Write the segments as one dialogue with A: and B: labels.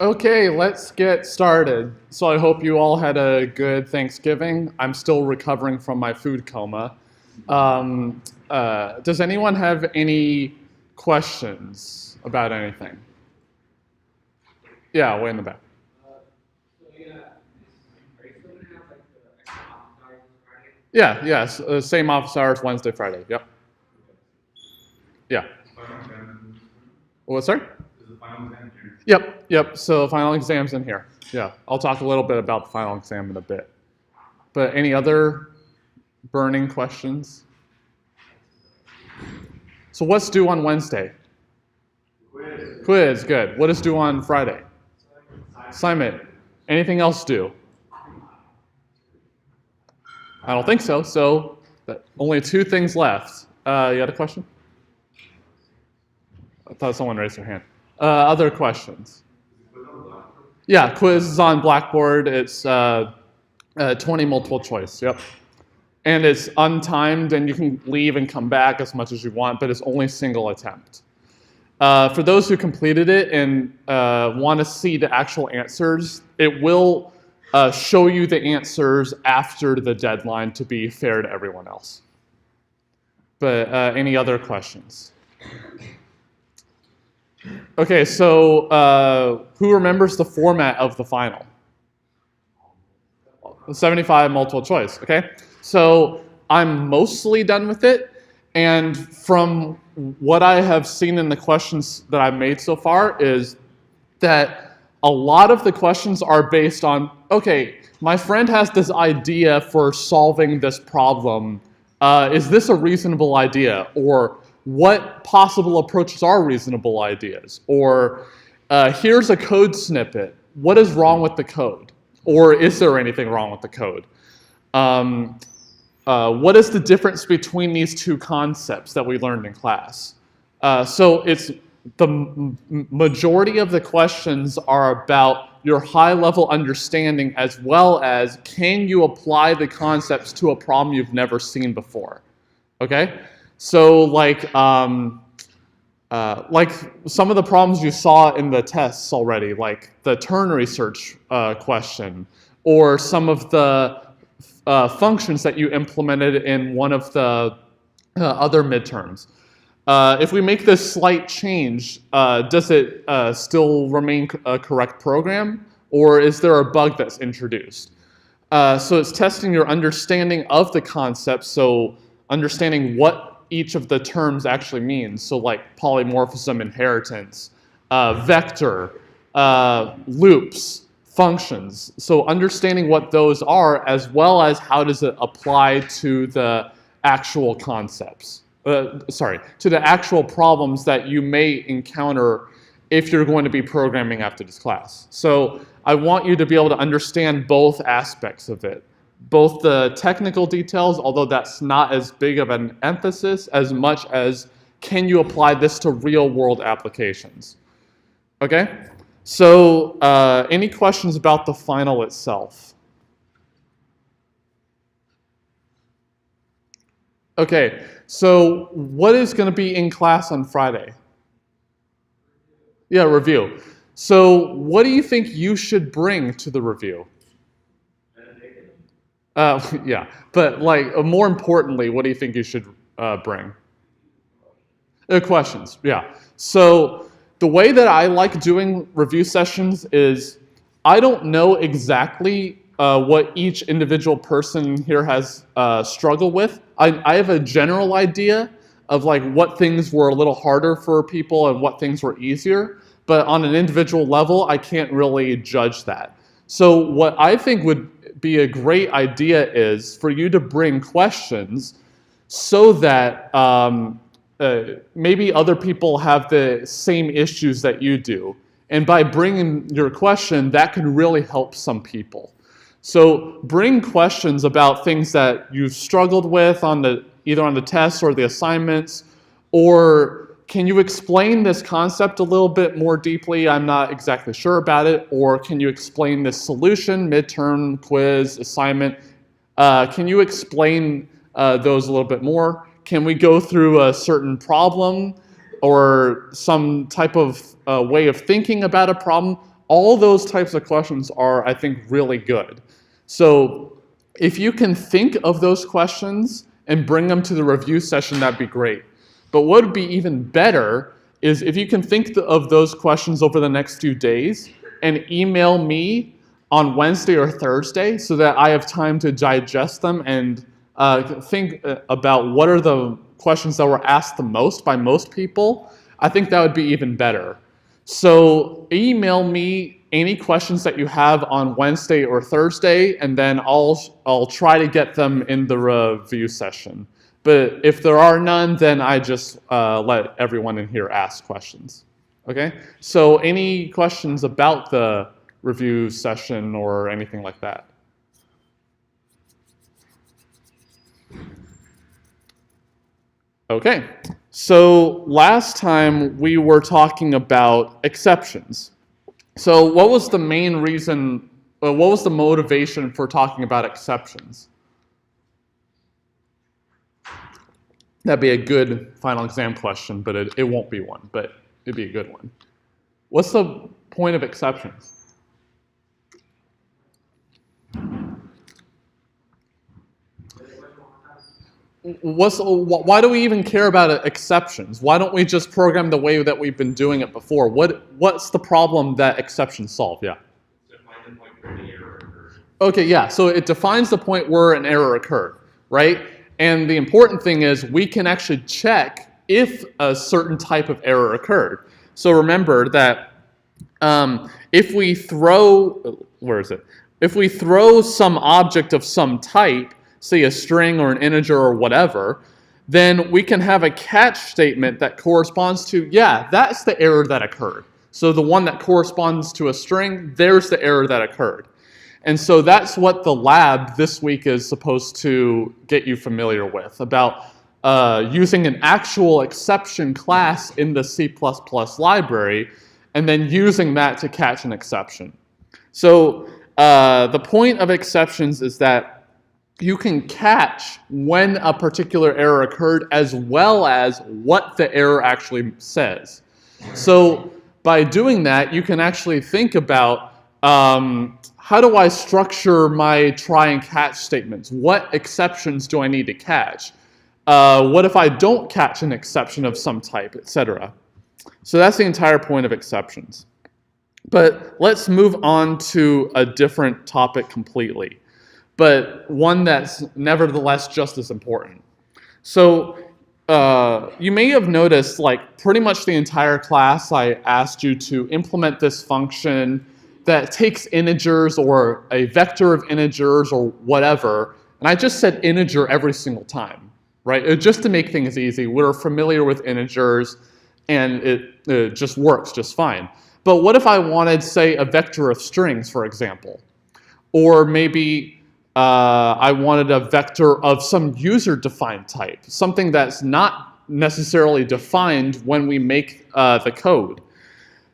A: Okay, let's get started. So I hope you all had a good Thanksgiving. I'm still recovering from my food coma. Does anyone have any questions about anything? Yeah, way in the back. Yeah, yes, same office hours, Wednesday, Friday. Yep. Yeah. What's sorry? Yep, yep. So final exam's in here. Yeah, I'll talk a little bit about the final exam in a bit. But any other burning questions? So what's due on Wednesday? Quiz, good. What is due on Friday? Assignment. Anything else due? I don't think so. So only two things left. You had a question? I thought someone raised their hand. Other questions? Yeah, quiz is on Blackboard. It's 20 multiple choice. Yep. And it's untimed, and you can leave and come back as much as you want, but it's only single attempt. For those who completed it and want to see the actual answers, it will show you the answers after the deadline to be fair to everyone else. But any other questions? Okay, so who remembers the format of the final? 75 multiple choice, okay? So I'm mostly done with it, and from what I have seen in the questions that I've made so far is that a lot of the questions are based on, okay, my friend has this idea for solving this problem. Is this a reasonable idea? Or what possible approaches are reasonable ideas? Or here's a code snippet. What is wrong with the code? Or is there anything wrong with the code? What is the difference between these two concepts that we learned in class? So it's the majority of the questions are about your high-level understanding as well as can you apply the concepts to a problem you've never seen before, okay? So like some of the problems you saw in the tests already, like the ternary search question, or some of the functions that you implemented in one of the other midterms. If we make this slight change, does it still remain a correct program, or is there a bug that's introduced? So it's testing your understanding of the concept, so understanding what each of the terms actually means, so like polymorphism, inheritance, vector, loops, functions. So understanding what those are as well as how does it apply to the actual concepts. To the actual problems that you may encounter if you're going to be programming after this class. So I want you to be able to understand both aspects of it. Both the technical details, although that's not as big of an emphasis as much as can you apply this to real world applications. Okay? So any questions about the final itself? Okay, so what is going to be in class on Friday? Yeah, review. So what do you think you should bring to the review? Yeah, but like more importantly, what do you think you should bring? Questions, yeah. So the way that I like doing review sessions is I don't know exactly what each individual person here has struggled with. I have a general idea of like what things were a little harder for people and what things were easier, but on an individual level, I can't really judge that. So what I think would be a great idea is for you to bring questions so that maybe other people have the same issues that you do. And by bringing your question, that could really help some people. So bring questions about things that you've struggled with either on the tests or the assignments, or can you explain this concept a little bit more deeply? I'm not exactly sure about it. Or can you explain this solution, midterm, quiz, assignment? Can you explain those a little bit more? Can we go through a certain problem? or some type of way of thinking about a problem, all those types of questions are, I think, really good. So if you can think of those questions and bring them to the review session, that'd be great. But what would be even better is if you can think of those questions over the next few days and email me on Wednesday or Thursday so that I have time to digest them and think about what are the questions that were asked the most by most people. I think that would be even better. So email me any questions that you have on Wednesday or Thursday, and then I'll try to get them in the review session. But if there are none, then I just let everyone in here ask questions. Okay? So any questions about the review session or anything like that? Okay, so last time we were talking about exceptions. So what was the main reason, what was the motivation for talking about exceptions? That'd be a good final exam question, but it won't be one, but it'd be a good one. What's the point of exceptions? Why do we even care about exceptions? Why don't we just program the way that we've been doing it before? What's the problem that exceptions solve? Yeah.
B: Define the point where the error occurs.
A: Okay, yeah. So it defines the point where an error occurred, right? And the important thing is we can actually check if a certain type of error occurred. So remember that if we throw, If we throw some object of some type, say a string or an integer or whatever, then we can have a catch statement that corresponds to, yeah, that's the error that occurred. So the one that corresponds to a string, there's the error that occurred. And so that's what the lab this week is supposed to get you familiar with, about using an actual exception class in the C++ library, and then using that to catch an exception. So the point of exceptions is that you can catch when a particular error occurred as well as what the error actually says. So by doing that, you can actually think about how do I structure my try and catch statements? What exceptions do I need to catch? What if I don't catch an exception of some type, etc.? So that's the entire point of exceptions. But let's move on to a different topic completely, but one that's nevertheless just as important. So you may have noticed, like, pretty much the entire class I asked you to implement this function that takes integers or a vector of integers or whatever, and I just said integer every single time, right? Just to make things easy. We're familiar with integers, and it just works just fine. But what if I wanted, say, a vector of strings, for example? Or maybe I wanted a vector of some user-defined type, something that's not necessarily defined when we make the code.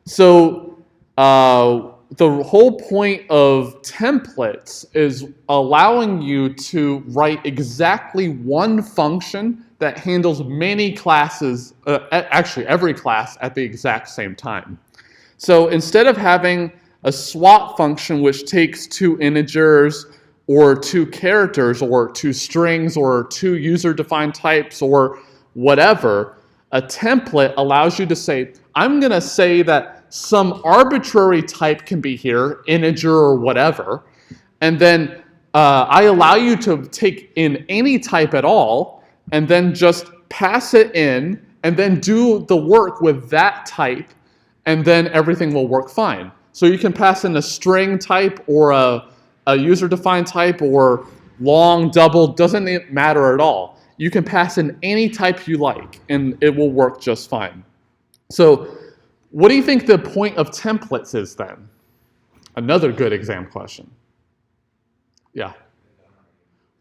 A: So the whole point of templates is allowing you to write exactly one function that handles many classes, actually every class, at the exact same time. So instead of having a swap function which takes two integers or two characters or two strings or two user-defined types or whatever, a template allows you to say, I'm going to say that some arbitrary type can be here, integer or whatever, and then I allow you to take in any type at all and then just pass it in and then do the work with that type, and then everything will work fine. So you can pass in a string type or a user-defined type or long, double, doesn't matter at all. You can pass in any type you like, and it will work just fine. So what do you think the point of templates is then? Another good exam question. Yeah.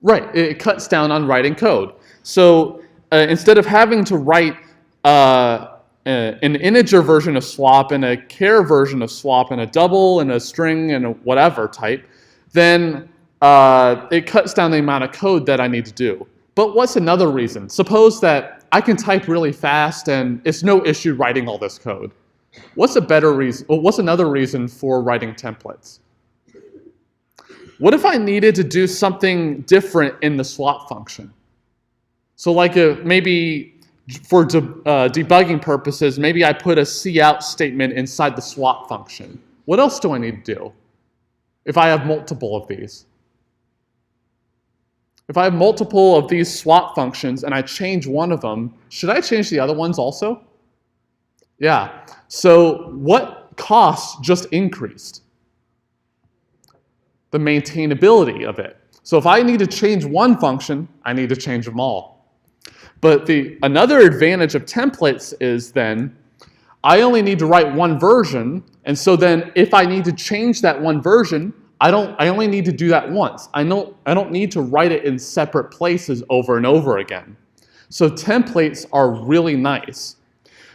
A: Right, it cuts down on writing code. So instead of having to write an integer version of swap and a char version of swap and a double and a string and a whatever type, then it cuts down the amount of code that I need to do. But what's another reason? Suppose that I can type really fast and it's no issue writing all this code. What's a better reason? Well, what's another reason for writing templates? What if I needed to do something different in the swap function? So like maybe for debugging purposes, maybe I put a cout statement inside the swap function. What else do I need to do if I have multiple of these? If I have multiple of these swap functions and I change one of them, should I change the other ones also? Yeah. So what cost just increased? The maintainability of it. So if I need to change one function, I need to change them all. But another advantage of templates is then I only need to write one version, and so then if I need to change that one version, I only need to do that once. I don't need to write it in separate places over and over again. So templates are really nice.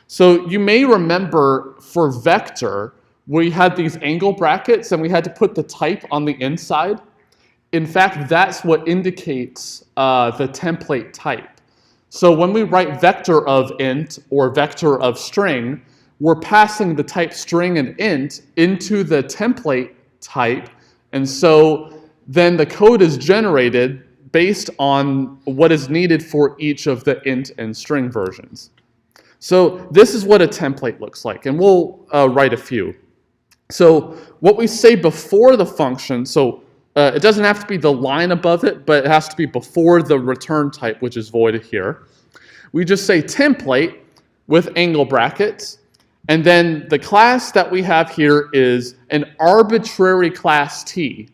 A: So you may remember for vector, we had these angle brackets and we had to put the type on the inside. In fact, that's what indicates the template type. So when we write vector of int or vector of string, we're passing the type string and int into the template type, and so then the code is generated based on what is needed for each of the int and string versions. So this is what a template looks like, and we'll write a few. So what we say before the function, so it doesn't have to be the line above it, but it has to be before the return type, which is voided here. We just say template with angle brackets, and then the class that we have here is an arbitrary class T.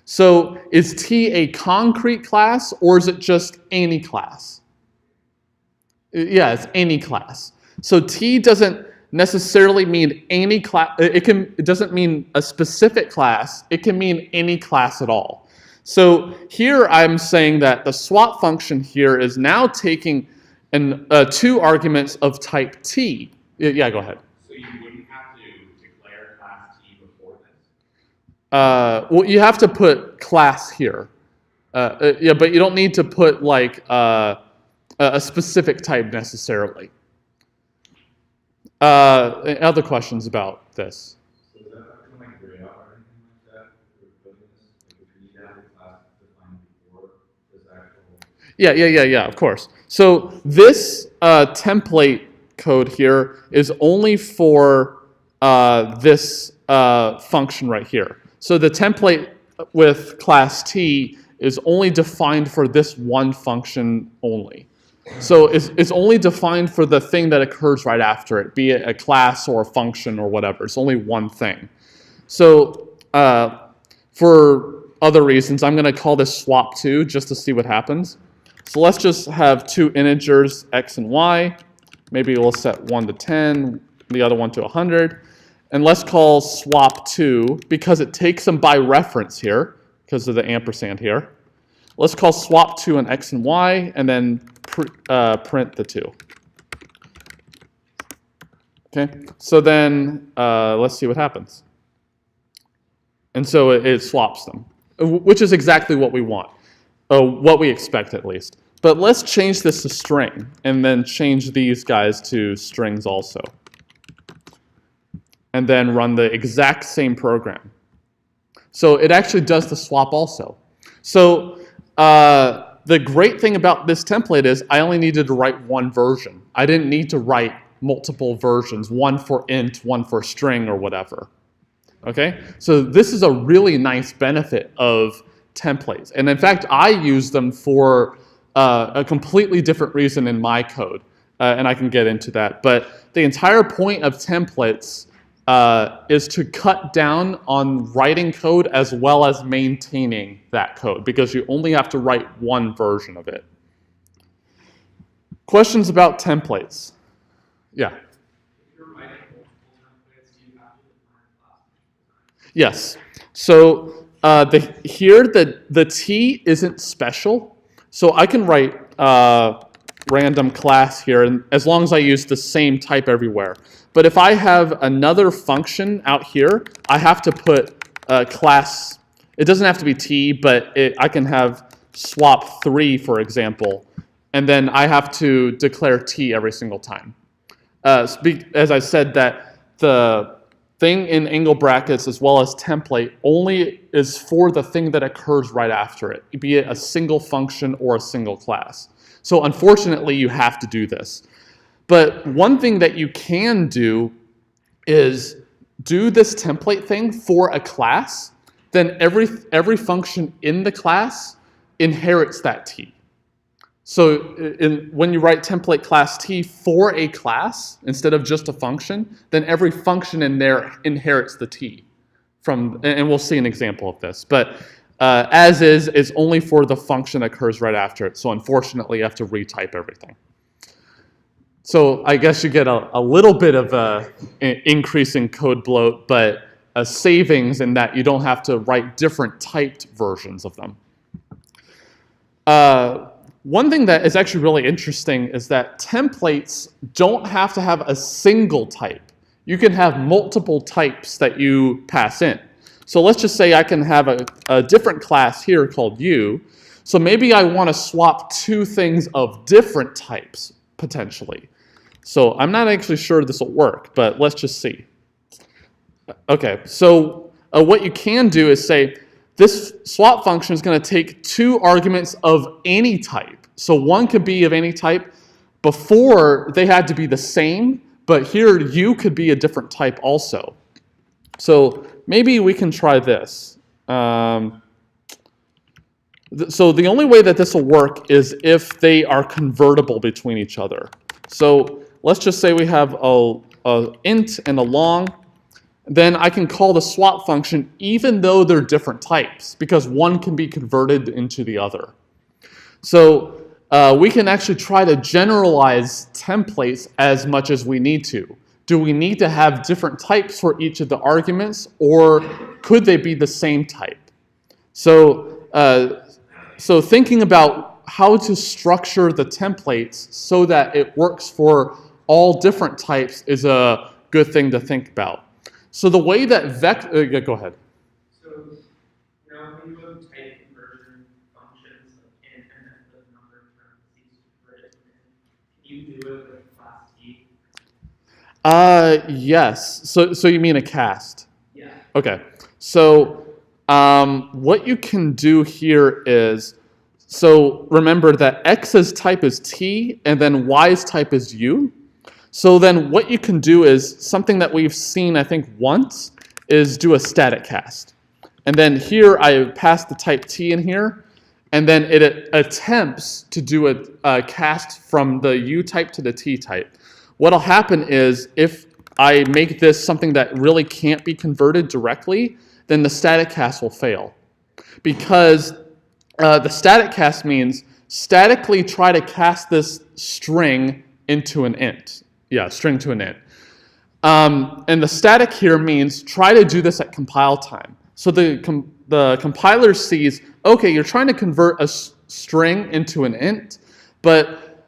A: So is T a concrete class, or is it just any class? Yeah, it's any class. So T doesn't necessarily mean any class. It doesn't mean a specific class. It can mean any class at all. So here I'm saying that the swap function here is now taking two arguments of type T. Yeah, go ahead.
B: So you wouldn't have to declare class T before this?
A: Well, you have to put class here. Yeah, but you don't need to put like a specific type necessarily. Other questions about this?
B: So is that become like gray out or anything like that? If you need to have a class defined before this actual...
A: Yeah, of course. So this template code here is only for this function right here. So the template with class T is only defined for this one function only. So it's only defined for the thing that occurs right after it, be it a class or a function or whatever. It's only one thing. So for other reasons, I'm going to call this swap2 just to see what happens. So let's just have two integers, x and y. Maybe we'll set one to 10, the other one to 100. And let's call swap2, because it takes them by reference here, because of the ampersand here. Let's call swap2 an x and y, and then print the 2. Okay, so then let's see what happens. And so it swaps them, which is exactly what we want, what we expect at least. But let's change this to string, and then change these guys to strings also. And then run the exact same program. So it actually does the swap also. So the great thing about this template is I only needed to write one version. I didn't need to write multiple versions, one for int, one for string, or whatever. Okay? So this is a really nice benefit of templates. And in fact, I use them for a completely different reason in my code. And I can get into that. But the entire point of templates is to cut down on writing code as well as maintaining that code, because you only have to write one version of it. Questions about templates? Yeah.
B: If you're writing multiple templates, do you have to define class?
A: Yes. So here the T isn't special, so I can write random class here, and as long as I use the same type everywhere. But if I have another function out here, I have to put class. It doesn't have to be T, but I can have swap3, for example, and then I have to declare t every single time. As I said, that the thing in angle brackets as well as template only is for the thing that occurs right after it, be it a single function or a single class. So unfortunately, you have to do this. But one thing that you can do is do this template thing for a class, then every function in the class inherits that t. So when you write template class t for a class instead of just a function, then every function in there inherits the t. And we'll see an example of this. But as is only for the function that occurs right after it. So unfortunately, you have to retype everything. So I guess you get a little bit of an increase in code bloat, but a savings in that you don't have to write different typed versions of them. One thing that is actually really interesting is that templates don't have to have a single type. You can have multiple types that you pass in. So let's just say I can have a different class here called U. So maybe I want to swap two things of different types, potentially. So I'm not actually sure this will work, but let's just see. Okay, so what you can do is say, this swap function is going to take two arguments of any type. So one could be of any type. Before, they had to be the same, but here U could be a different type also. So maybe we can try this. So the only way that this will work is if they are convertible between each other. So let's just say we have a int and a long. Then I can call the swap function even though they're different types, because one can be converted into the other. So we can actually try to generalize templates as much as we need to. Do we need to have different types for each of the arguments, or could they be the same type? So thinking about how to structure the templates so that it works for all different types is a good thing to think about. So the way that go ahead.
C: So now when you go to type conversion functions like int and then the number of parentheses converted, can you do it with class T?
A: Yes. So you mean a cast?
C: Yeah.
A: Okay. So what you can do here is, so remember that x's type is t and then y's type is u. So then what you can do is something that we've seen, I think, once, is do a static cast. And then here I pass the type t in here, and then it attempts to do a cast from the u type to the t type. What'll happen is if I make this something that really can't be converted directly, then the static cast will fail. Because the static cast means statically try to cast this string into an int. Yeah, string to an int. And the static here means try to do this at compile time. So the compiler sees, okay, you're trying to convert a string into an int, but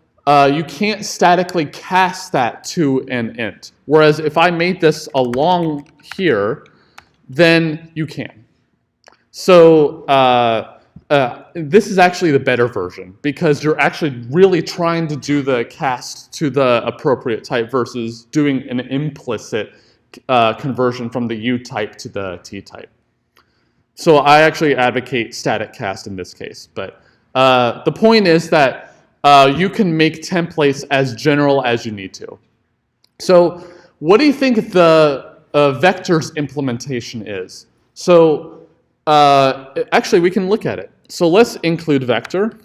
A: you can't statically cast that to an int. Whereas if I made this a long here, then you can. So this is actually the better version because you're actually really trying to do the cast to the appropriate type versus doing an implicit conversion from the U type to the T type. So I actually advocate static cast in this case. But the point is that you can make templates as general as you need to. So what do you think the vectors implementation is? So actually, we can look at it. So let's include vector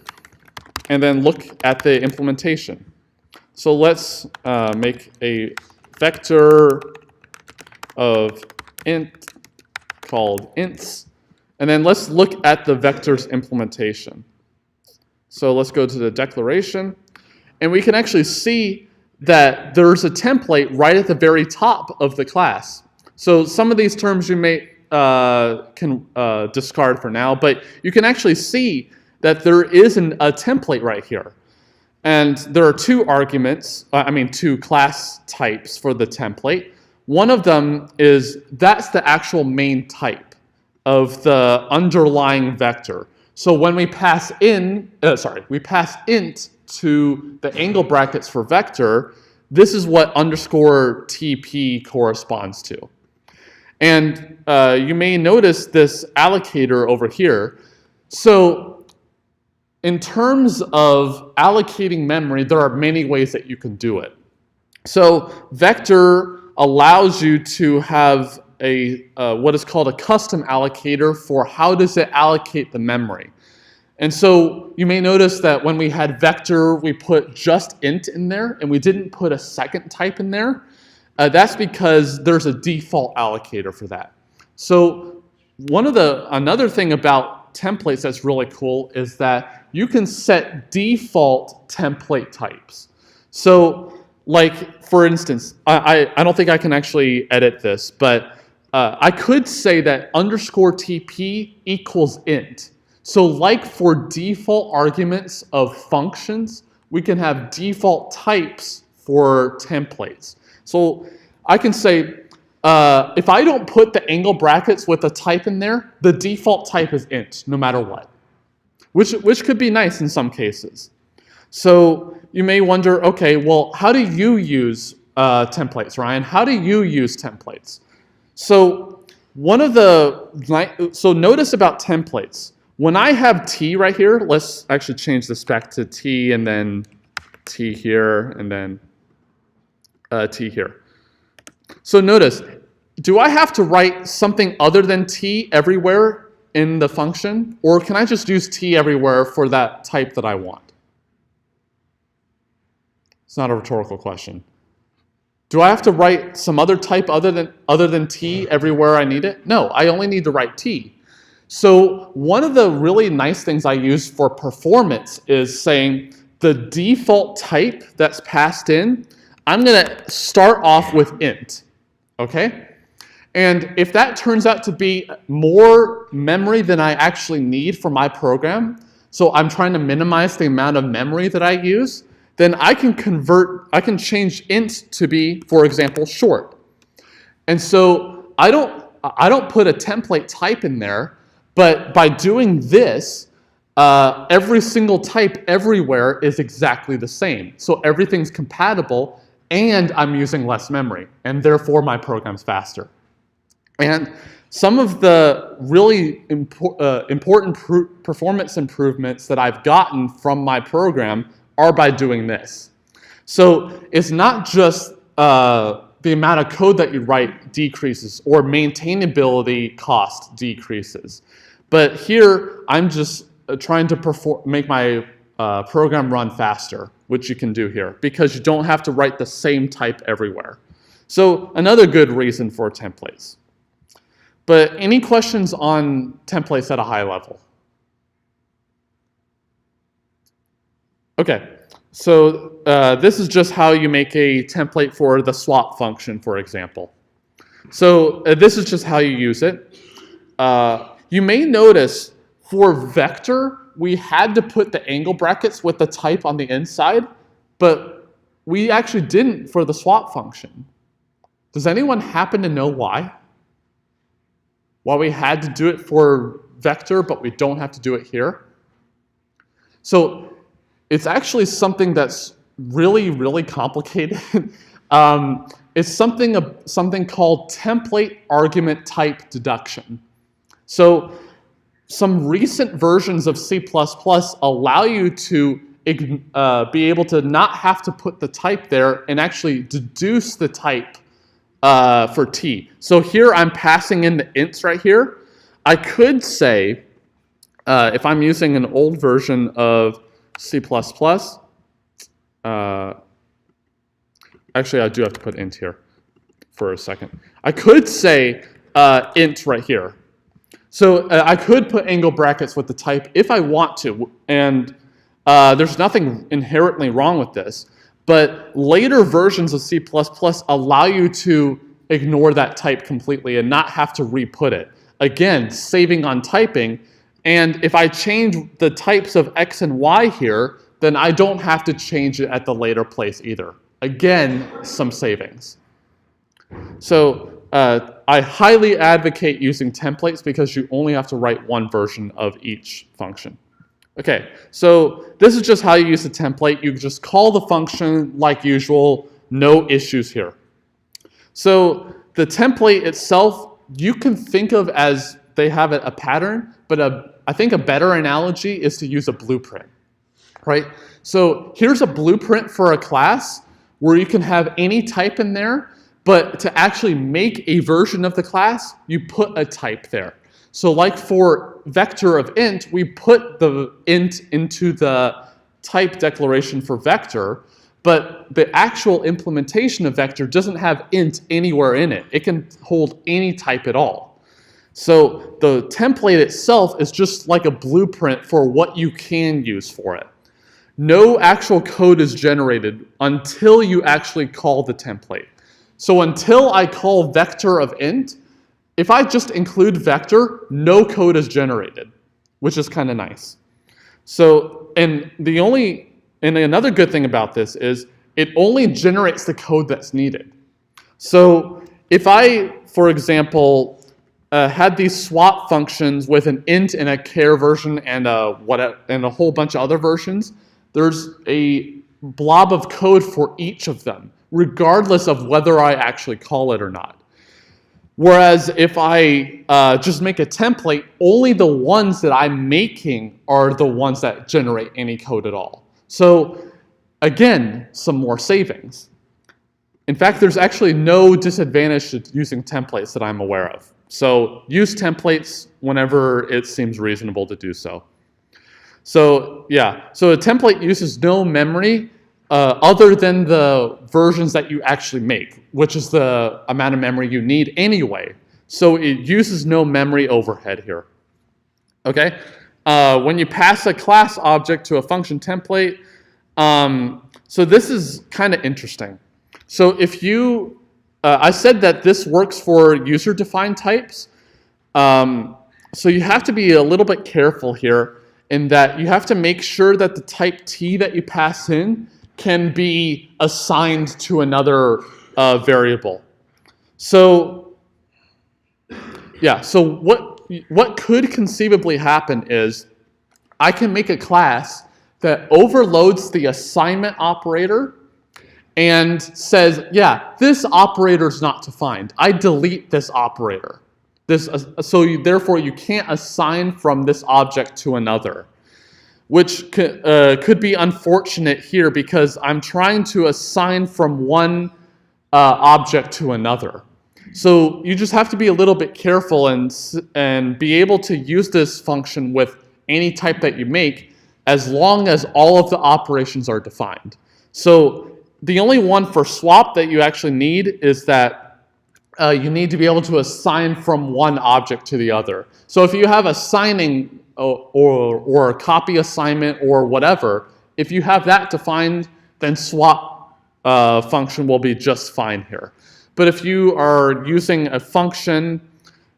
A: and then look at the implementation. So let's make a vector of int called ints. And then let's look at the vectors implementation. So let's go to the declaration. And we can actually see that there's a template right at the very top of the class. So some of these terms you may can discard for now, but you can actually see that there is a template right here. And there are two arguments, two class types for the template. One of them is, that's the actual main type of the underlying vector. So when we pass we pass int to the angle brackets for vector, this is what underscore TP corresponds to. And you may notice this allocator over here. So in terms of allocating memory, there are many ways that you can do it. So vector allows you to have a what is called a custom allocator for how does it allocate the memory. And so you may notice that when we had vector, we put just int in there, and we didn't put a second type in there. That's because there's a default allocator for that. So another thing about templates that's really cool is that you can set default template types. So like, for instance, I don't think I can actually edit this, but I could say that underscore TP equals int. So like for default arguments of functions, we can have default types for templates. So I can say, if I don't put the angle brackets with a type in there, the default type is int, no matter what, which could be nice in some cases. So you may wonder, okay, well, how do you use templates, Ryan? How do you use templates? So notice about templates. When I have T right here, let's actually change this back to T and then T here and then T here. So notice, do I have to write something other than T everywhere in the function? Or can I just use T everywhere for that type that I want? It's not a rhetorical question. Do I have to write some other type other than T everywhere I need it? No, I only need to write T. So one of the really nice things I use for performance is saying the default type that's passed in, I'm going to start off with int, okay? And if that turns out to be more memory than I actually need for my program, so I'm trying to minimize the amount of memory that I use, then I can change int to be, for example, short. And so I don't put a template type in there, but by doing this, every single type everywhere is exactly the same. So everything's compatible, and I'm using less memory, and therefore my program's faster. And some of the really important performance improvements that I've gotten from my program are by doing this. So it's not just the amount of code that you write decreases or maintainability cost decreases. But here, I'm just trying to make my program run faster, which you can do here, because you don't have to write the same type everywhere. So another good reason for templates. But any questions on templates at a high level? Okay, so this is just how you make a template for the swap function, for example. So this is just how you use it. You may notice for vector, we had to put the angle brackets with the type on the inside, but we actually didn't for the swap function. Does anyone happen to know why? Why we had to do it for vector, but we don't have to do it here? So it's actually something that's really, really complicated. It's something called template argument type deduction. So some recent versions of C++ allow you to be able to not have to put the type there and actually deduce the type for T. So here I'm passing in the ints right here. I could say, if I'm using an old version of C++, actually I do have to put int here for a second. I could say int right here. So I could put angle brackets with the type if I want to, and there's nothing inherently wrong with this. But later versions of C++ allow you to ignore that type completely and not have to re-put it. Again, saving on typing. And if I change the types of X and Y here, then I don't have to change it at the later place either. Again, some savings. So I highly advocate using templates because you only have to write one version of each function. Okay, so this is just how you use the template. You just call the function like usual, no issues here. So the template itself, you can think of as they have a pattern, but I think a better analogy is to use a blueprint, right? So here's a blueprint for a class where you can have any type in there, but to actually make a version of the class, you put a type there. So like for vector of int, we put the int into the type declaration for vector, but the actual implementation of vector doesn't have int anywhere in it. It can hold any type at all. So the template itself is just like a blueprint for what you can use for it. No actual code is generated until you actually call the template. So until I call vector of int, if I just include vector, no code is generated, which is kind of nice. So, and another good thing about this is it only generates the code that's needed. So if I, for example, had these swap functions with an int and a char version and a whole bunch of other versions, there's a blob of code for each of them, regardless of whether I actually call it or not. Whereas if I just make a template, only the ones that I'm making are the ones that generate any code at all. So again, some more savings. In fact, there's actually no disadvantage to using templates that I'm aware of. So use templates whenever it seems reasonable to do so. So yeah, so a template uses no memory other than the versions that you actually make, which is the amount of memory you need anyway. So it uses no memory overhead here. Okay? When you pass a class object to a function template, so this is kind of interesting. So if you, I said that this works for user-defined types. So you have to be a little bit careful here in that you have to make sure that the type T that you pass in can be assigned to another variable. So yeah, so what could conceivably happen is I can make a class that overloads the assignment operator and says, yeah, this operator is not defined. I delete this operator. Therefore, you can't assign from this object to another, which could be unfortunate here because I'm trying to assign from one object to another. So you just have to be a little bit careful and be able to use this function with any type that you make as long as all of the operations are defined. So the only one for swap that you actually need is that you need to be able to assign from one object to the other. So if you have assigning or copy assignment or whatever, if you have that defined, then swap function will be just fine here. But if you are using a function,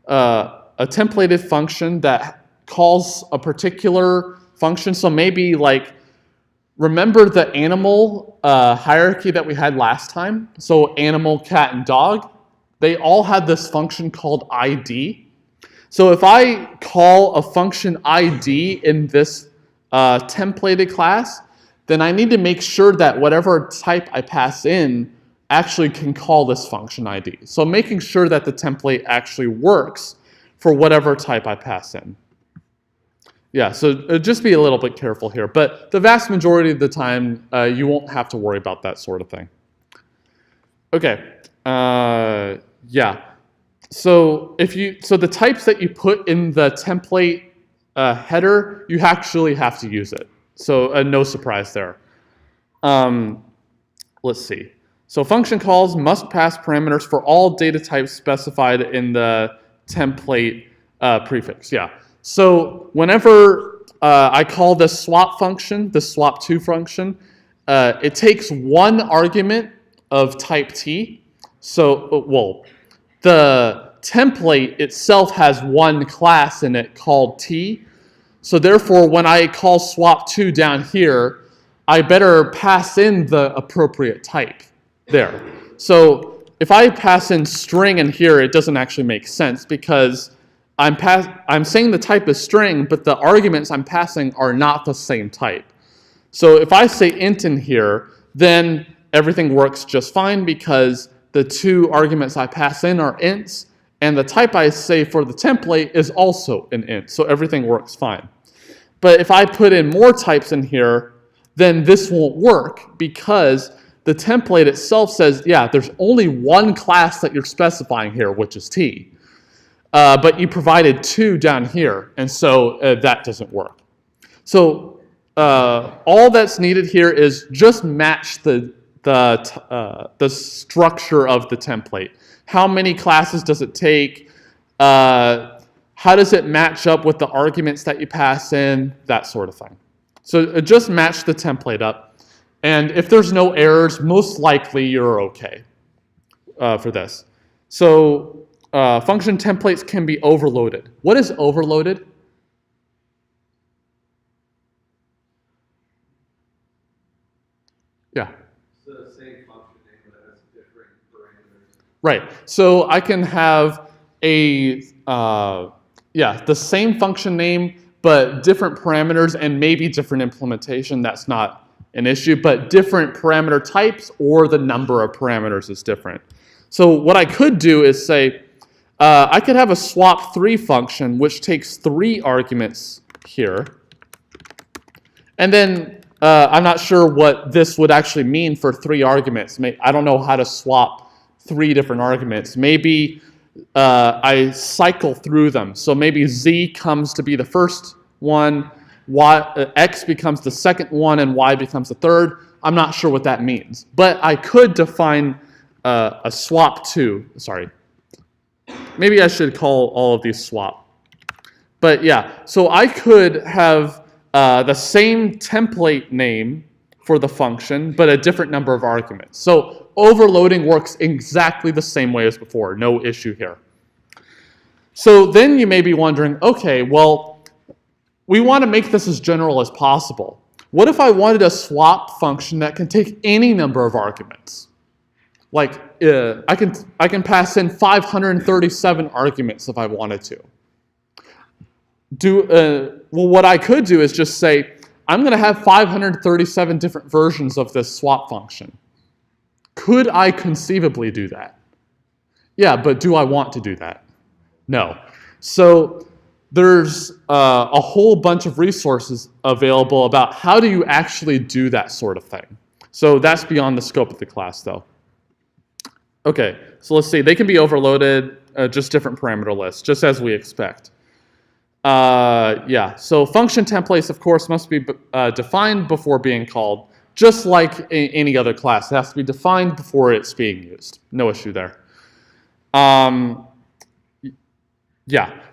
A: a templated function that calls a particular function, so maybe like, remember the animal hierarchy that we had last time? So animal, cat, and dog, they all had this function called ID. So if I call a function ID in this templated class, then I need to make sure that whatever type I pass in actually can call this function ID. So making sure that the template actually works for whatever type I pass in. Yeah, so just be a little bit careful here. But the vast majority of the time, you won't have to worry about that sort of thing. Okay, yeah. So the types that you put in the template header, you actually have to use it. So no surprise there. Let's see. So function calls must pass parameters for all data types specified in the template prefix. Yeah. So whenever I call this swap function, the swap2 function, it takes one argument of type T. So, well, the template itself has one class in it called T. So therefore, when I call swap2 down here, I better pass in the appropriate type there. So if I pass in string in here, it doesn't actually make sense because I'm saying the type is string, but the arguments I'm passing are not the same type. So if I say int in here, then everything works just fine because the two arguments I pass in are ints, and the type I say for the template is also an int, so everything works fine. But if I put in more types in here, then this won't work because the template itself says, yeah, there's only one class that you're specifying here, which is T. But you provided two down here, and so that doesn't work. So all that's needed here is just match the structure of the template. How many classes does it take? How does it match up with the arguments that you pass in? That sort of thing. So just match the template up. And if there's no errors, most likely you're okay for this. So function templates can be overloaded. What is overloaded? Yeah.
B: So the same function name that has different parameters.
A: Right. So I can have a the same function name, but different parameters and maybe different implementation. That's not an issue, but different parameter types or the number of parameters is different. So what I could do is say, I could have a swap3 function which takes 3 arguments here. And then I'm not sure what this would actually mean for 3 arguments. I don't know how to swap 3 different arguments. Maybe I cycle through them. So maybe z comes to be the first one, x becomes the second one, and y becomes the third. I'm not sure what that means. But I could define a swap2. Sorry. Maybe I should call all of these swap. But yeah, so I could have the same template name for the function, but a different number of arguments. So overloading works exactly the same way as before. No issue here. So then you may be wondering, okay, well, we want to make this as general as possible. What if I wanted a swap function that can take any number of arguments? Like, I can pass in 537 arguments if I wanted to. Well, what I could do is just say, I'm going to have 537 different versions of this swap function. Could I conceivably do that? Yeah, but do I want to do that? No. So there's a whole bunch of resources available about how do you actually do that sort of thing. So that's beyond the scope of the class, though. Okay, so let's see. They can be overloaded, just different parameter lists, just as we expect. So function templates, of course, must be defined before being called, just like any other class. It has to be defined before it's being used. No issue there.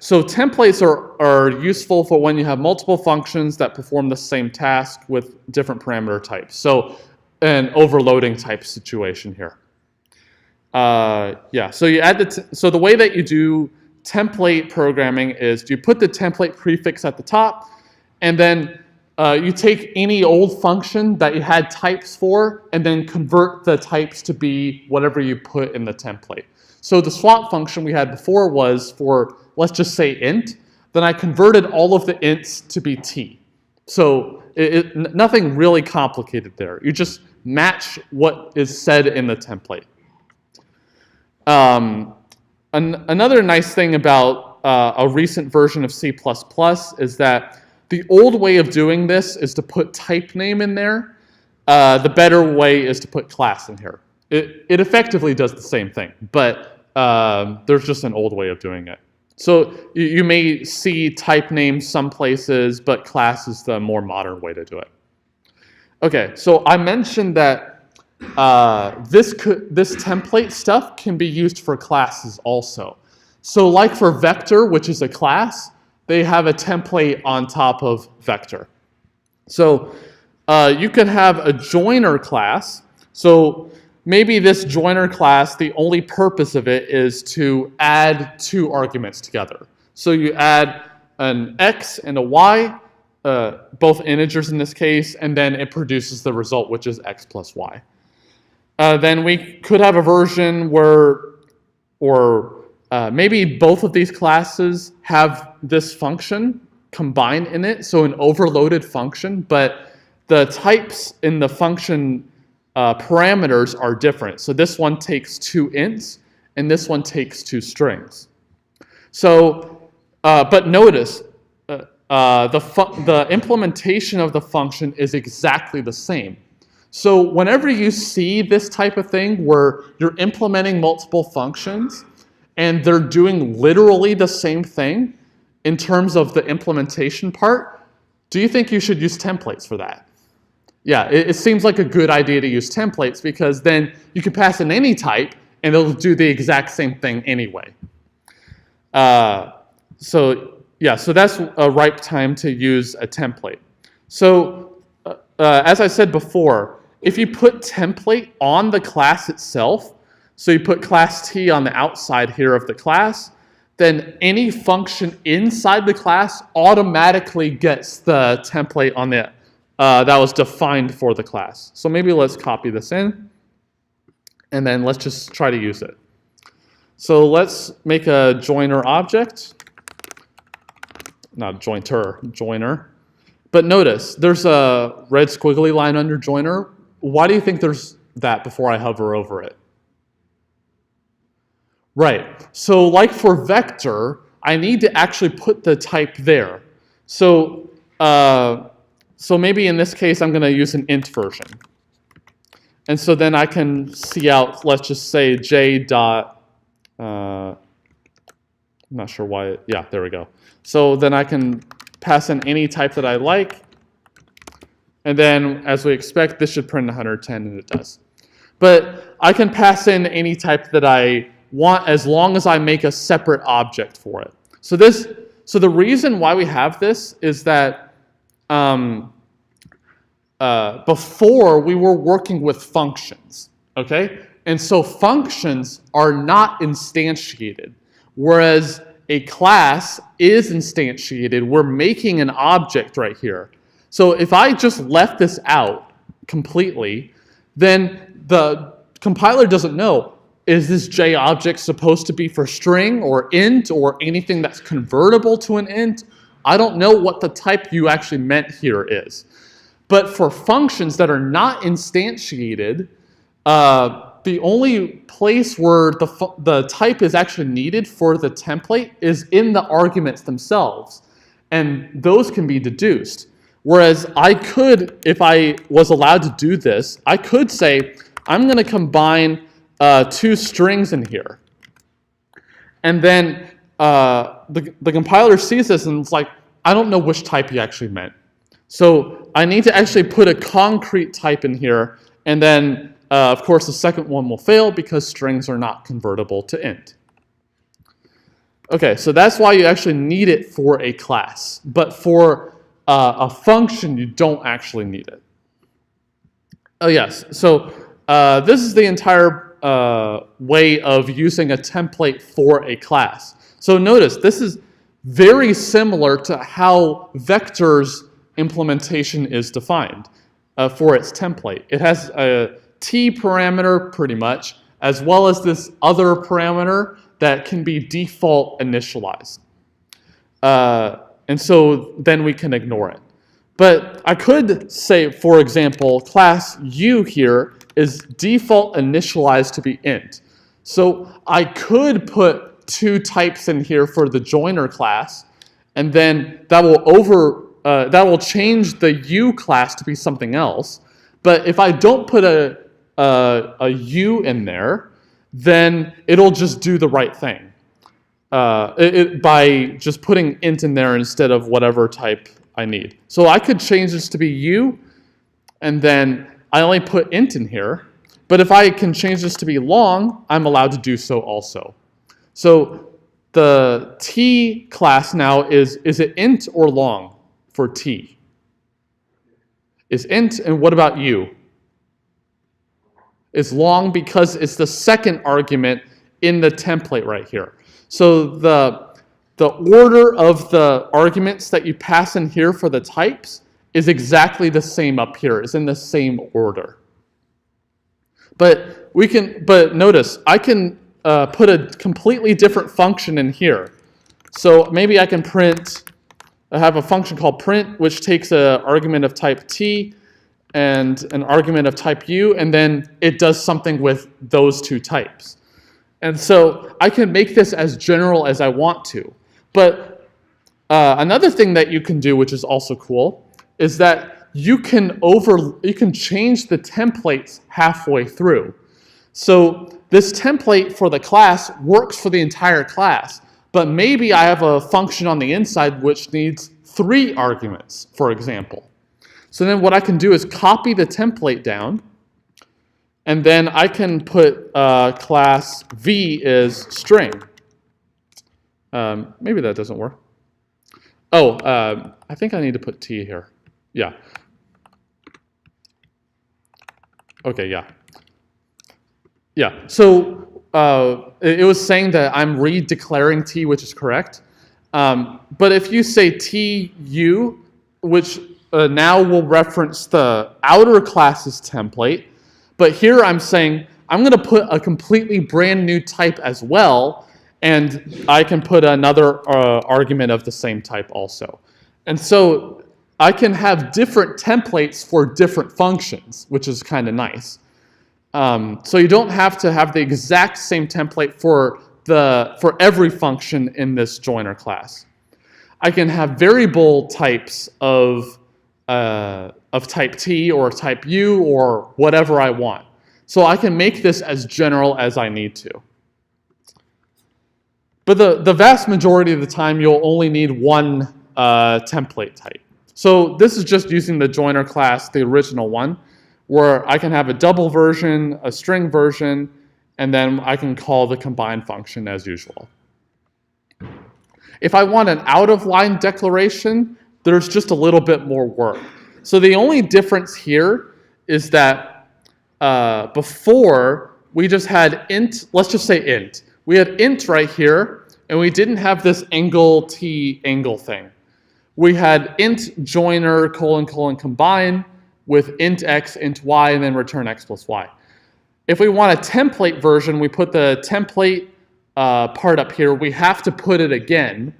A: So templates are useful for when you have multiple functions that perform the same task with different parameter types. So an overloading type situation here. So you add so the way that you do template programming is you put the template prefix at the top, and then you take any old function that you had types for, and then convert the types to be whatever you put in the template. So the swap function we had before was for, let's just say int. Then I converted all of the ints to be t. So nothing really complicated there. You just match what is said in the template. Another nice thing about a recent version of C++ is that the old way of doing this is to put type name in there. The better way is to put class in here. It effectively does the same thing, but there's just an old way of doing it. So you may see type name some places, but class is the more modern way to do it. Okay, so I mentioned that this template stuff can be used for classes also. So like for vector, which is a class, they have a template on top of vector. So you could have a joiner class. So maybe this joiner class, the only purpose of it is to add 2 arguments together. So you add an x and a y, both integers in this case, and then it produces the result, which is x plus y. then we could have a version where, or maybe both of these classes have this function combined in it, so an overloaded function, but the types in the function parameters are different. So this one takes 2 ints, and this one takes 2 strings. So, but notice, the implementation of the function is exactly the same. So whenever you see this type of thing where you're implementing multiple functions and they're doing literally the same thing in terms of the implementation part, do you think you should use templates for that? Yeah, it seems like a good idea to use templates because then you can pass in any type and it'll do the exact same thing anyway. So that's a ripe time to use a template. So as I said before, if you put template on the class itself, so you put class T on the outside here of the class, then any function inside the class automatically gets the template on the that was defined for the class. So maybe let's copy this in, and then let's just try to use it. So let's make a joiner object. Not jointer, joiner. But notice, there's a red squiggly line under joiner. Why do you think there's that before I hover over it? Right, so like for vector, I need to actually put the type there. So, so maybe in this case, I'm gonna use an int version. And so then I can see out, let's just say j dot, I'm not sure why, yeah, there we go. So then I can pass in any type that I like. And then, as we expect, this should print 110, and it does. But I can pass in any type that I want as long as I make a separate object for it. So the reason why we have this is that before we were working with functions, okay? And so functions are not instantiated, whereas a class is instantiated. We're making an object right here. So if I just left this out completely, then the compiler doesn't know, is this J object supposed to be for string or int or anything that's convertible to an int? I don't know what the type you actually meant here is. But for functions that are not instantiated, the only place where the type is actually needed for the template is in the arguments themselves. And those can be deduced. Whereas I could, if I was allowed to do this, I could say, I'm going to combine 2 strings in here. And then the compiler sees this and it's like, I don't know which type you actually meant. So I need to actually put a concrete type in here, and then of course the second one will fail because strings are not convertible to int. Okay, so that's why you actually need it for a class, but for a function you don't actually need it. Oh yes, so this is the entire way of using a template for a class. So notice, this is very similar to how vectors implementation is defined for its template. It has a t parameter pretty much, as well as this other parameter that can be default initialized. And so then we can ignore it. But I could say, for example, class U here is default initialized to be int. So I could put 2 types in here for the joiner class, and then that will change the U class to be something else. But if I don't put a U in there, then it'll just do the right thing by just putting int in there instead of whatever type I need. So I could change this to be U, and then I only put int in here. But if I can change this to be long, I'm allowed to do so also. So the T class now is it int or long for T? Is int, and what about U? It's long because it's the second argument in the template right here. So the order of the arguments that you pass in here for the types is exactly the same up here. It's in the same order. But notice, I can put a completely different function in here. So maybe I can have a function called print, which takes an argument of type t and an argument of type u, and then it does something with those two types. And so I can make this as general as I want to. But another thing that you can do, which is also cool, is that you can change the templates halfway through. So this template for the class works for the entire class, but maybe I have a function on the inside which needs 3 arguments, for example. So then what I can do is copy the template down, and then I can put class v is string. Maybe that doesn't work. Oh, I think I need to put t here. Yeah. Okay, yeah. Yeah, so it was saying that I'm redeclaring t, which is correct. But if you say tu, which now will reference the outer class's template, but here I'm saying I'm going to put a completely brand new type as well, and I can put another argument of the same type also. And so I can have different templates for different functions, which is kind of nice. So you don't have to have the exact same template for every function in this joiner class. I can have variable types of type t or type u or whatever I want. So I can make this as general as I need to. But the vast majority of the time, you'll only need one template type. So this is just using the joiner class, the original one, where I can have a double version, a string version, and then I can call the combine function as usual. If I want an out-of-line declaration, there's just a little bit more work. So the only difference here is that before, we just had int, let's just say int. We had int right here, and we didn't have this angle t angle thing. We had int joiner : combine with int x, int y, and then return x plus y. If we want a template version, we put the template part up here. We have to put it again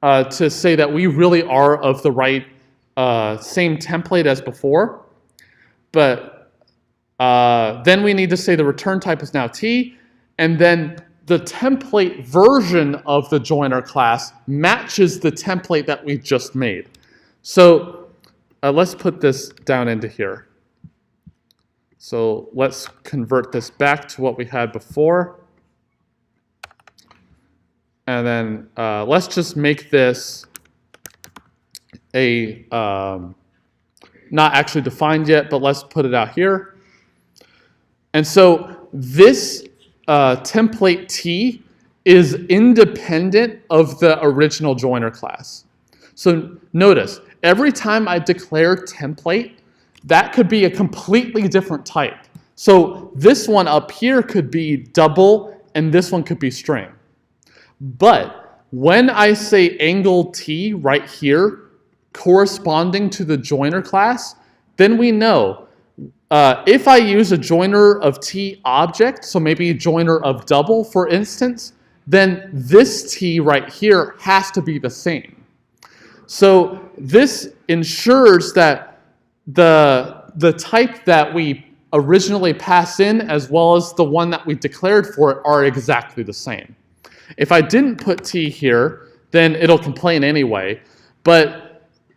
A: to say that we really are of the right same template as before. But then we need to say the return type is now t, and then the template version of the joiner class matches the template that we just made. So let's put this down into here. So let's convert this back to what we had before. And then let's just make this a, not actually defined yet, but let's put it out here. And so this template t is independent of the original joiner class. So notice, every time I declare template, that could be a completely different type. So this one up here could be double, and this one could be string. But when I say angle t right here, corresponding to the joiner class, then we know if I use a joiner of t object, so maybe a joiner of double, for instance, then this t right here has to be the same. So this ensures that the type that we originally pass in as well as the one that we declared for it are exactly the same. If I didn't put t here, then it'll complain anyway. But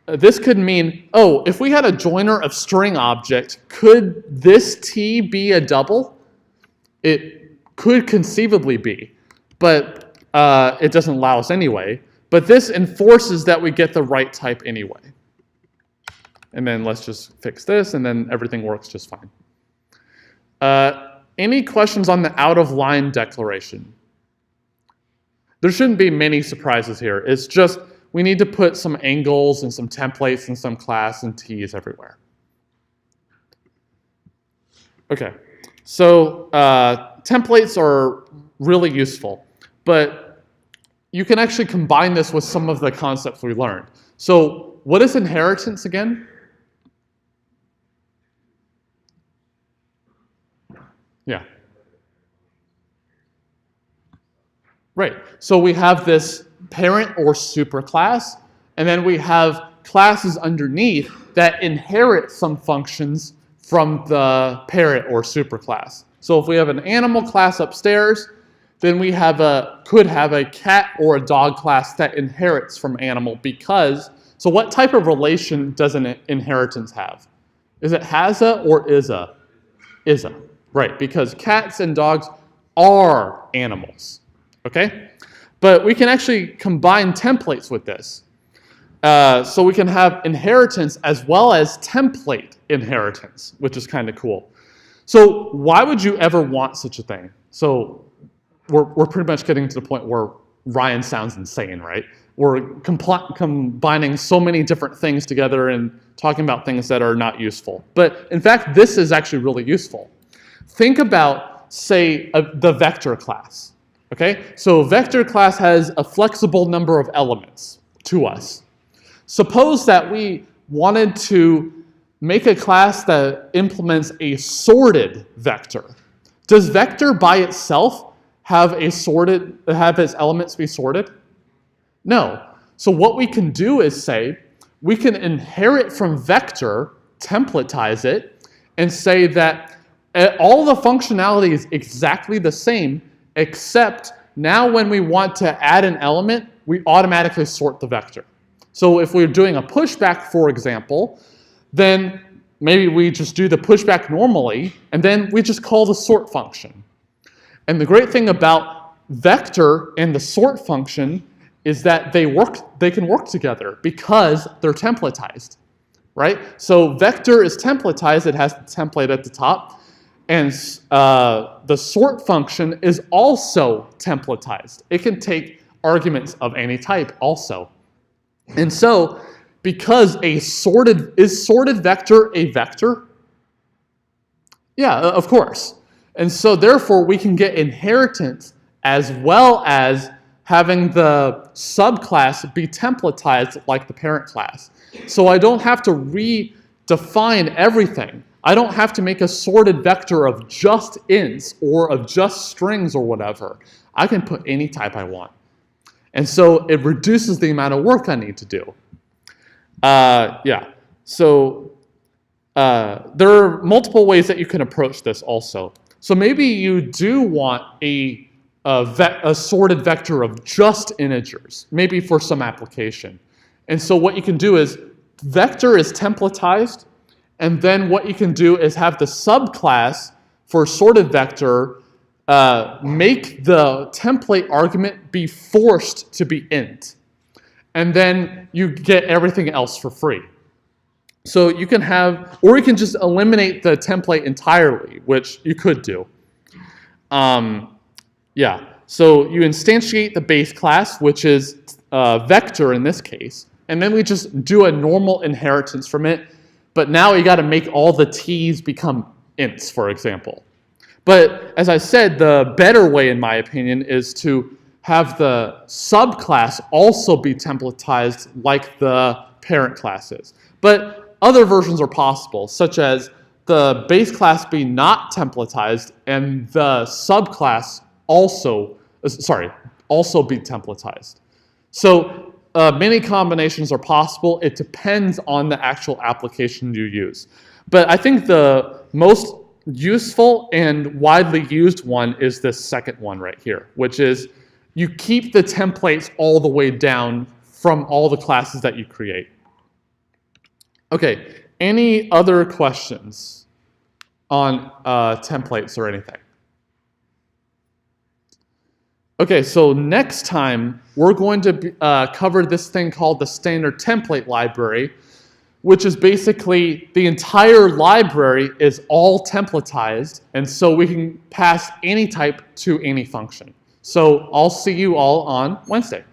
A: this could mean, oh, if we had a joiner of string object, could this t be a double? It could conceivably be, but it doesn't allow us anyway. But this enforces that we get the right type anyway. And then let's just fix this, and then everything works just fine. Any questions on the out-of-line declaration? There shouldn't be many surprises here. It's just we need to put some angles and some templates and some class and t's everywhere. Okay, so templates are really useful, but you can actually combine this with some of the concepts we learned. So what is inheritance again? Yeah. Right. So we have this parent or superclass, and then we have classes underneath that inherit some functions from the parent or superclass. So if we have an animal class upstairs, then we could have a cat or a dog class that inherits from animal because, so what type of relation does an inheritance have? Is it has-a or is-a? Is-a, right, because cats and dogs are animals, okay? But we can actually combine templates with this. So we can have inheritance as well as template inheritance, which is kind of cool. So why would you ever want such a thing? So we're pretty much getting to the point where Ryan sounds insane, right? We're combining so many different things together and talking about things that are not useful. But in fact, this is actually really useful. Think about, say, the vector class. Okay, so vector class has a flexible number of elements to us. Suppose that we wanted to make a class that implements a sorted vector. Does vector by itself have its elements be sorted? No. So what we can do is say, we can inherit from vector, templatize it, and say that all the functionality is exactly the same, except now when we want to add an element, we automatically sort the vector. So if we're doing a pushback, for example, then maybe we just do the pushback normally, and then we just call the sort function. And the great thing about vector and the sort function is that they can work together because they're templatized, right? So vector is templatized, it has the template at the top, and the sort function is also templatized. It can take arguments of any type also. And so, because is sorted vector a vector? Yeah, of course. And so therefore we can get inheritance as well as having the subclass be templatized like the parent class. So I don't have to redefine everything. I don't have to make a sorted vector of just ints or of just strings or whatever. I can put any type I want. And so it reduces the amount of work I need to do. Yeah, so there are multiple ways that you can approach this also. So maybe you do want a sorted vector of just integers, maybe for some application. And so what you can do is vector is templatized, and then what you can do is have the subclass for sorted vector make the template argument be forced to be int. And then you get everything else for free. So you can have, or you can just eliminate the template entirely, which you could do. Yeah, so you instantiate the base class, which is vector in this case, and then we just do a normal inheritance from it, but now you gotta make all the t's become ints, for example. But as I said, the better way, in my opinion, is to have the subclass also be templatized like the parent class is. But other versions are possible, such as the base class be not templatized and the subclass also be templatized. So many combinations are possible. It depends on the actual application you use. But I think the most useful and widely used one is this second one right here, which is you keep the templates all the way down from all the classes that you create. Okay, any other questions on templates or anything? Okay, so next time we're going to cover this thing called the standard template library, which is basically the entire library is all templatized, and so we can pass any type to any function. So I'll see you all on Wednesday.